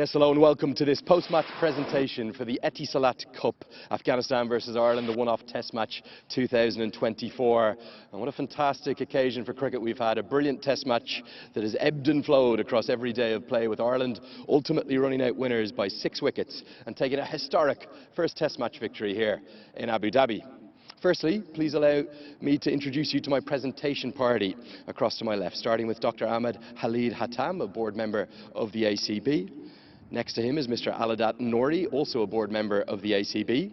Yes, hello and welcome to this post-match presentation for the Etisalat Cup, Afghanistan versus Ireland, the one-off Test match 2024. And what a fantastic occasion for cricket we've had, a brilliant Test match that has ebbed and flowed across every day of play, with Ireland ultimately running out winners by 6 wickets and taking a historic first Test match victory here in Abu Dhabi. Firstly, please allow me to introduce you to my presentation party across to my left, starting with Dr. Ahmed Khalid Hatam, a board member of the ACB. Next to him is Mr. Aladat Nouri, also a board member of the ACB.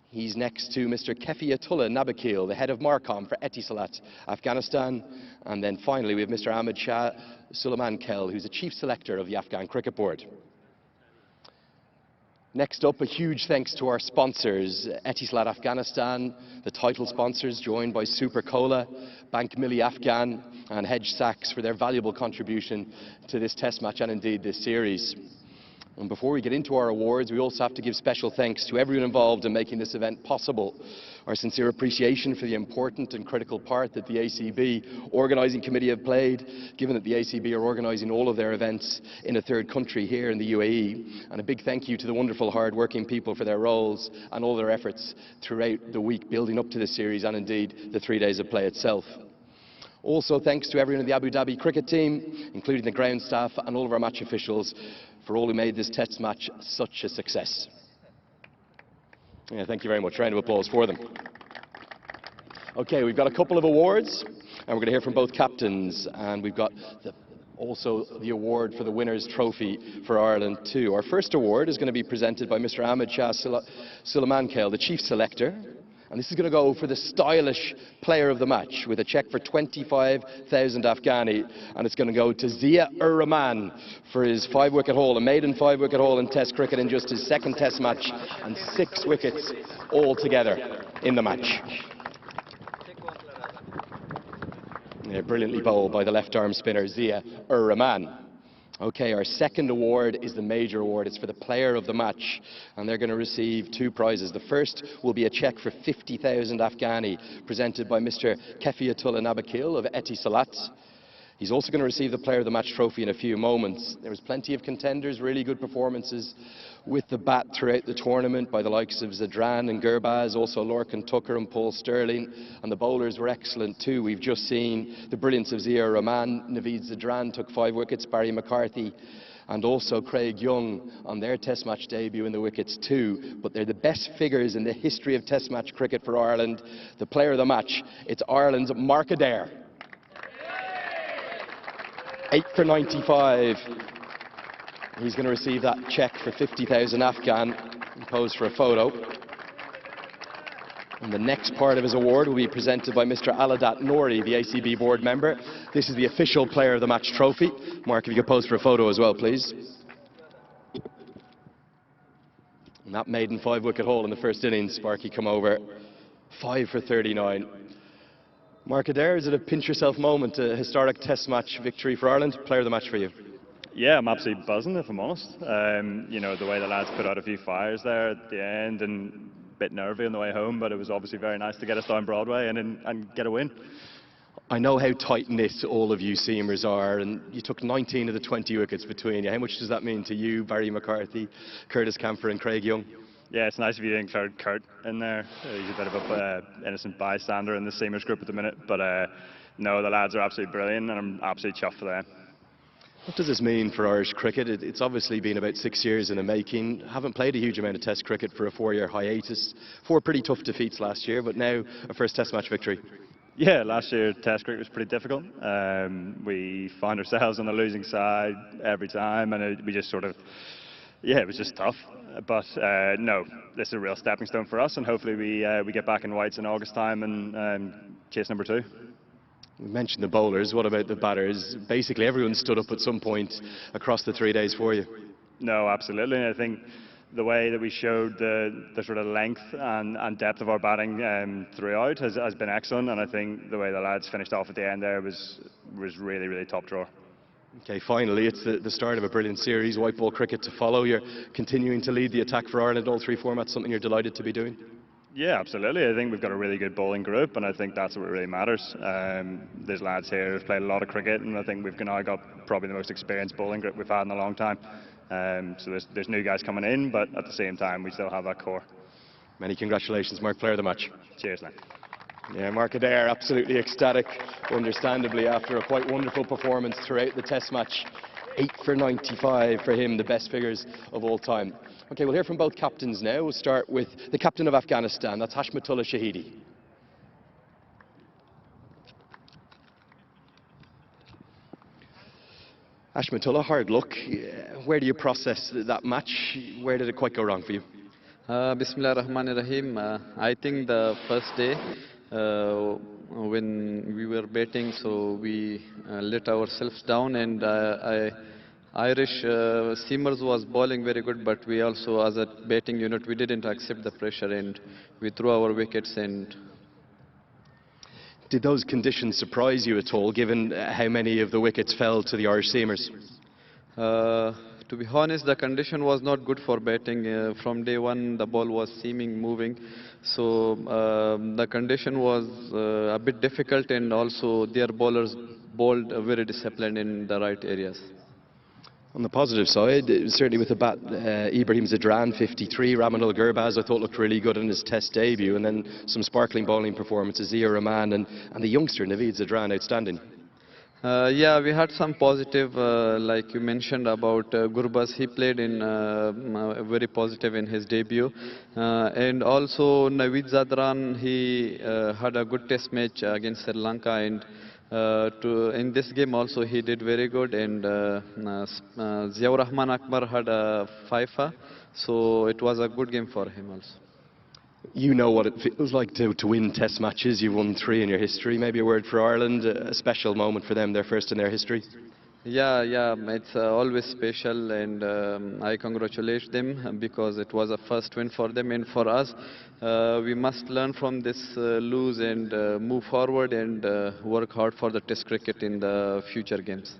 He's next to Mr. Kefiyatullah Nabakil, the head of Marcom for Etisalat, Afghanistan. And then finally we have Mr. Ahmed Shah Suleiman Kel, who's the chief selector of the Afghan Cricket Board. Next up, a huge thanks to our sponsors, Etisalat Afghanistan, the title sponsors, joined by Super Cola, Bank Milli Afghan and Hedge Sachs for their valuable contribution to this Test match and indeed this series. And before we get into our awards, we also have to give special thanks to everyone involved in making this event possible. Our sincere appreciation for the important and critical part that the ACB organising committee have played, given that the ACB are organising all of their events in a third country here in the UAE. And a big thank you to the wonderful hard-working people for their roles and all their efforts throughout the week building up to this series and indeed the 3 days of play itself. Also thanks to everyone in the Abu Dhabi cricket team, including the ground staff and all of our match officials, for all who made this Test match such a success. Yeah, thank you very much. Round of applause for them. Okay, we've got a couple of awards, and we're going to hear from both captains, and we've got also the award for the winner's trophy for Ireland too. Our first award is going to be presented by Mr. Ahmed Shah Suleiman Kel, the chief selector. And this is going to go for the stylish player of the match, with a cheque for 25,000 Afghani. And it's going to go to Zia-ur-Rahman for his 5-wicket haul, a maiden 5-wicket haul in Test cricket in just his second Test match, and 6 wickets altogether in the match. Yeah, brilliantly bowled by the left-arm spinner Zia-ur-Rahman. Okay, our second award is the major award. It's for the player of the match, and they're going to receive 2 prizes. The first will be a cheque for 50,000 Afghani, presented by Mr. Kefiyatullah Nabakil of Etisalat. He's also going to receive the player of the match trophy in a few moments. There was plenty of contenders, really good performances with the bat throughout the tournament by the likes of Zadran and Gurbaz, also Lorcan Tucker and Paul Sterling, and the bowlers were excellent too. We've just seen the brilliance of Zia-ur-Rahman. Naveed Zadran took 5 wickets, Barry McCarthy and also Craig Young on their Test match debut in the wickets too. But they're the best figures in the history of Test match cricket for Ireland. The player of the match, it's Ireland's Mark Adair. 8 for 95. He's going to receive that cheque for 50,000 Afghan and pose for a photo. And the next part of his award will be presented by Mr. Aladat Nouri, the ACB board member. This is the official player of the match trophy. Mark, if you could pose for a photo as well, please. And that maiden 5-wicket haul in the first innings, Sparky come over 5 for 39. Mark Adair, is it a pinch-yourself moment, a historic Test match victory for Ireland? Player of the match for you? Yeah, I'm absolutely buzzing, if I'm honest. You know, the way the lads put out a few fires there at the end, and a bit nervy on the way home, but it was obviously very nice to get us down Broadway and get a win. I know how tight-knit all of you seamers are, and you took 19 of the 20 wickets between you. How much does that mean to you, Barry McCarthy, Curtis Camphor and Craig Young? Yeah, it's nice if you include Kurt in there. He's a bit of a innocent bystander in the seamers group at the minute, but no, the lads are absolutely brilliant, and I'm absolutely chuffed for them. What does this mean for Irish cricket? It's obviously been about 6 years in the making. Haven't played a huge amount of Test cricket for a 4-year hiatus. 4 pretty tough defeats last year, but now a first Test match victory. Yeah, last year Test cricket was pretty difficult. We found ourselves on the losing side every time, and we just sort of, yeah, it was just tough. But no, this is a real stepping stone for us, and hopefully we get back in whites in August time and chase number 2. We mentioned the bowlers. What about the batters? Basically everyone stood up at some point across the 3 days for you. No, absolutely. I think the way that we showed the sort of length and depth of our batting throughout has been excellent, and I think the way the lads finished off at the end there was really, really top drawer. Okay, finally, it's the start of a brilliant series, white ball cricket to follow. You're continuing to lead the attack for Ireland, all 3 formats, something you're delighted to be doing? Yeah, absolutely. I think we've got a really good bowling group, and I think that's what really matters. There's lads here who've played a lot of cricket, and I think we've now got probably the most experienced bowling group we've had in a long time. So there's new guys coming in, but at the same time we still have that core. Many congratulations, Mark, player of the match. Cheers, Len. Yeah, Mark Adair absolutely ecstatic, understandably, after a quite wonderful performance throughout the Test match. 8 for 95 for him, the best figures of all time. Okay, we'll hear from both captains now. We'll start with the captain of Afghanistan, that's Hashmatullah Shahidi. Hashmatullah, hard luck. Where do you process that match? Where did it quite go wrong for you? Bismillah ar-Rahman ar-Rahim. I think the first day when we were batting, so we let ourselves down, and Irish seamers was bowling very good, but we also, as a batting unit, we didn't accept the pressure and we threw our wickets. And did those conditions surprise you at all, given how many of the wickets fell to the Irish seamers? to be honest, the condition was not good for batting. From day one, the ball was seeming moving, so the condition was a bit difficult, and also their bowlers bowled very disciplined in the right areas. On the positive side, certainly with the bat, Ibrahim Zidran, 53, Ramanul Gurbaz, I thought looked really good in his Test debut, and then some sparkling bowling performances, Zia Rahman and the youngster Naveed Zidran, outstanding. Yeah, we had some positive, like you mentioned about Gurbaz. He played in very positive in his debut, and also Naveed Zidran. He had a good Test match against Sri Lanka, and in this game also he did very good. And Zia Rahman Akbar had a fifer, so it was a good game for him also. You know what it feels like to win Test matches. You've won 3 in your history. Maybe a word for Ireland, a special moment for them, their first in their history. Yeah, it's always special, and I congratulate them because it was a first win for them and for us. We must learn from this lose and move forward and work hard for the Test cricket in the future games.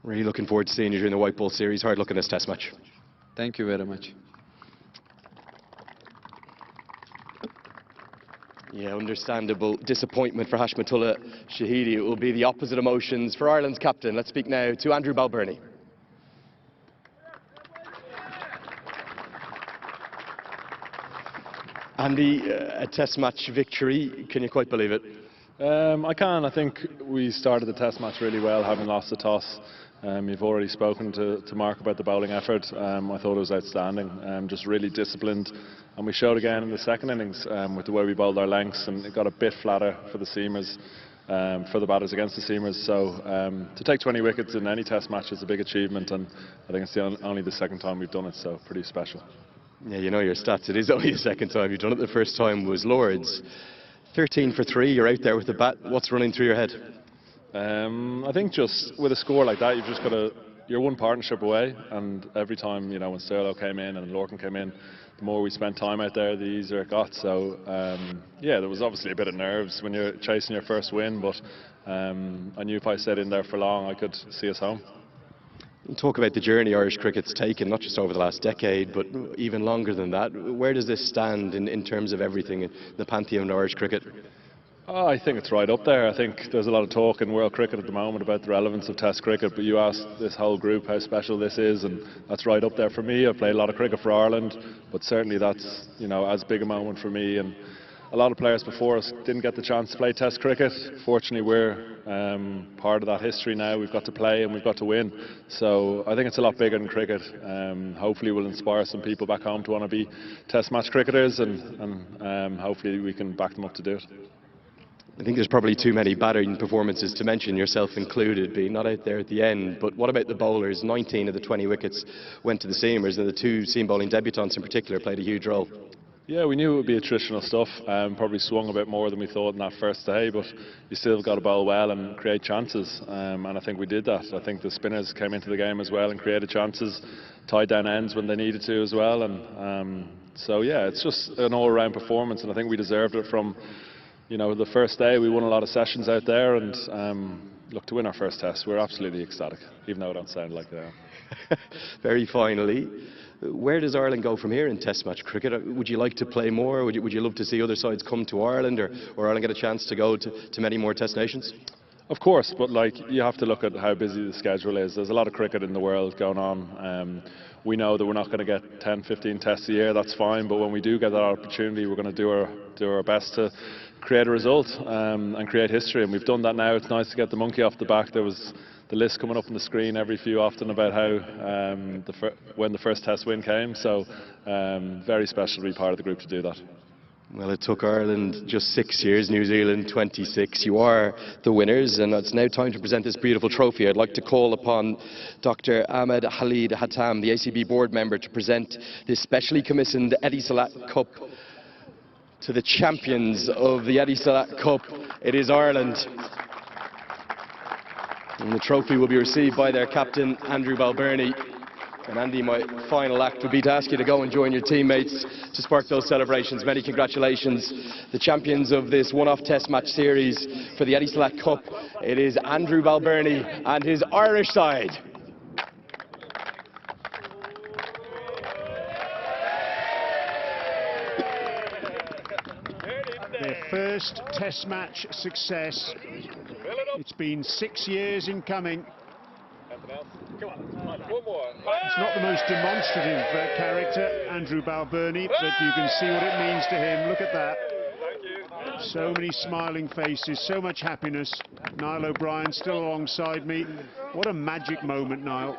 Really looking forward to seeing you during the White Ball Series. Hard luck in this Test match. Thank you very much. Yeah, understandable disappointment for Hashmatullah Shahidi. It will be the opposite emotions for Ireland's captain. Let's speak now to Andrew Balbirnie. Andy, a Test match victory, can you quite believe it? I can. I think we started the Test match really well, having lost the toss. You've already spoken to Mark about the bowling effort. I thought it was outstanding, just really disciplined. And we showed again in the second innings with the way we bowled our lengths, and it got a bit flatter for the seamers, for the batters against the seamers. So to take 20 wickets in any Test match is a big achievement, and I think it's only the second time we've done it, so pretty special. Yeah, you know your stats. It is only the second time you've done it. The first time was Lords. 13 for 3, you're out there with the bat. What's running through your head? I think just with a score like that, you've just got to, you're one partnership away, and every time, you know, when Sterlo came in and Lorcan came in, the more we spent time out there, the easier it got. So yeah, there was obviously a bit of nerves when you're chasing your first win, but I knew if I stayed in there for long, I could see us home. Talk about the journey Irish cricket's taken, not just over the last decade, but even longer than that. Where does this stand in terms of everything in the pantheon of Irish cricket? Oh, I think it's right up there. I think there's a lot of talk in world cricket at the moment about the relevance of Test cricket, but you asked this whole group how special this is, and that's right up there for me. I've played a lot of cricket for Ireland, but certainly that's, you know, as big a moment for me. And a lot of players before us didn't get the chance to play Test cricket. Fortunately, we're part of that history now. We've got to play and we've got to win. So I think it's a lot bigger than cricket. Hopefully we'll inspire some people back home to want to be Test match cricketers, and hopefully we can back them up to do it. I think there's probably too many batting performances to mention, yourself included, being not out there at the end. But what about the bowlers? 19 of the 20 wickets went to the seamers, and the 2 seam bowling debutants in particular played a huge role. Yeah, we knew it would be attritional stuff. Probably swung a bit more than we thought in that first day, but you still got to bowl well and create chances, and I think we did that. I think the spinners came into the game as well and created chances, tied down ends when they needed to as well, and so yeah, it's just an all-round performance, and I think we deserved it from, you know, the first day. We won a lot of sessions out there, and look, to win our first Test, we're absolutely ecstatic, even though it don't sound like they are. Very finally, where does Ireland go from here in Test match cricket? Would you like to play more? Would you love to see other sides come to Ireland, or Ireland get a chance to go to many more Test nations? Of course, but like you have to look at how busy the schedule is. There's a lot of cricket in the world going on. We know that we're not going to get 10, 15 tests a year. That's fine. But when we do get that opportunity, we're going to do our best to create a result and create history. And we've done that now. It's nice to get the monkey off the back. There was the list coming up on the screen every few often about how when the first test win came. So very special to be part of the group to do that. Well, it took Ireland just 6 years, New Zealand 26. You are the winners, and it's now time to present this beautiful trophy. I'd like to call upon Dr. Ahmed Khalid Hatam, the ACB board member, to present this specially commissioned Etisalat Cup to the champions of the Etisalat Cup. It is Ireland. And the trophy will be received by their captain, Andrew Balbirnie. And Andy, my final act would be to ask you to go and join your teammates to spark those celebrations. Many congratulations. The champions of this one-off test match series for the Etisalat Cup, it is Andrew Balbirnie and his Irish side. Their first test match success. It's been 6 years in coming. He's not the most demonstrative character, Andrew Balbirnie, but you can see what it means to him. Look at that. So many smiling faces, so much happiness. Niall O'Brien still alongside me. What a magic moment, Niall.